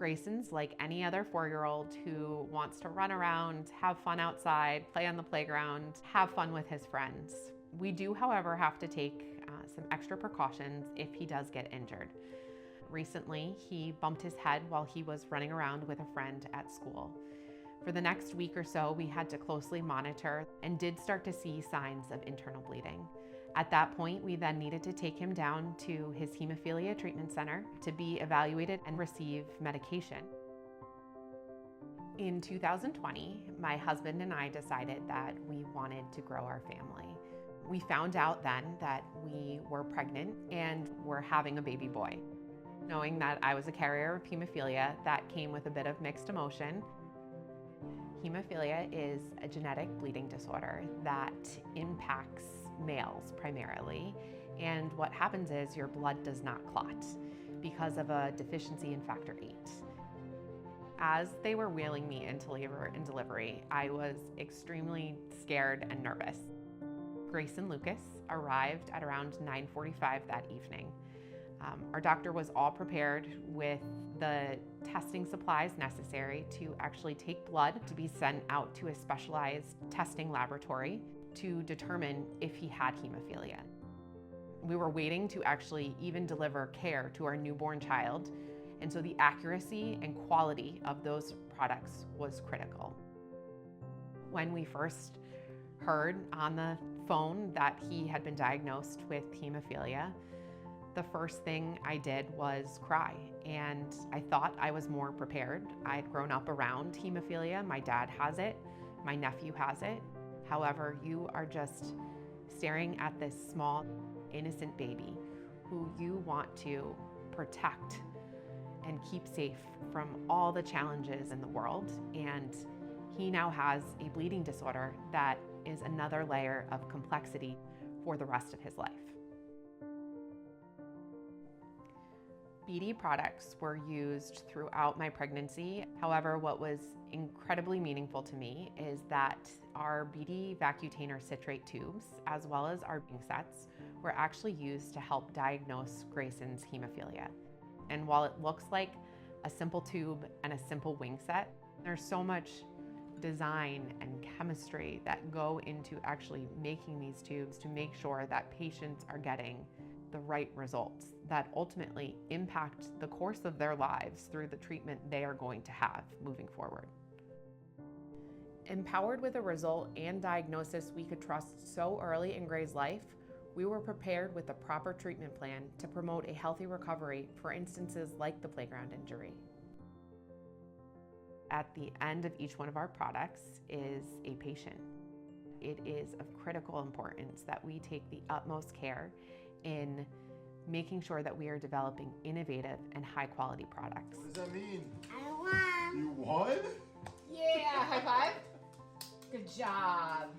Greyson's like any other 4-year-old who wants to run around, have fun outside, play on the playground, have fun with his friends. We do, however, have to take some extra precautions if he does get injured. Recently, he bumped his head while he was running around with a friend at school. For the next week or so, we had to closely monitor and did start to see signs of internal bleeding. At that point, we then needed to take him down to his hemophilia treatment center to be evaluated and receive medication. In 2020, my husband and I decided that we wanted to grow our family. We found out then that we were pregnant and were having a baby boy. Knowing that I was a carrier of hemophilia, that came with a bit of mixed emotion. Hemophilia is a genetic bleeding disorder that impacts males primarily, and what happens is your blood does not clot because of a deficiency in factor VIII. As they were wheeling me into labor and delivery, I was extremely scared and nervous. Greyson Lucas arrived at around 9:45 that evening. Our doctor was all prepared with the testing supplies necessary to actually take blood to be sent out to a specialized testing laboratory to determine if he had hemophilia. We were waiting to actually even deliver care to our newborn child, and so the accuracy and quality of those products was critical. When we first heard on the phone that he had been diagnosed with hemophilia, the first thing I did was cry, and I thought I was more prepared. I'd grown up around hemophilia. My dad has it, my nephew has it. However, you are just staring at this small, innocent baby who you want to protect and keep safe from all the challenges in the world. And he now has a bleeding disorder that is another layer of complexity for the rest of his life. BD products were used throughout my pregnancy. However, what was incredibly meaningful to me is that our BD Vacutainer Citrate Tubes, as well as our wingsets, were actually used to help diagnose Greyson's hemophilia. And while it looks like a simple tube and a simple wingset, there's so much design and chemistry that go into actually making these tubes to make sure that patients are getting the right results that ultimately impact the course of their lives through the treatment they are going to have moving forward. Empowered with a result and diagnosis we could trust so early in Grey's life, we were prepared with a proper treatment plan to promote a healthy recovery for instances like the playground injury. At the end of each one of our products is a patient. It is of critical importance that we take the utmost care in making sure that we are developing innovative and high quality products. What does that mean? I won. You won? Yeah, high five. Good job.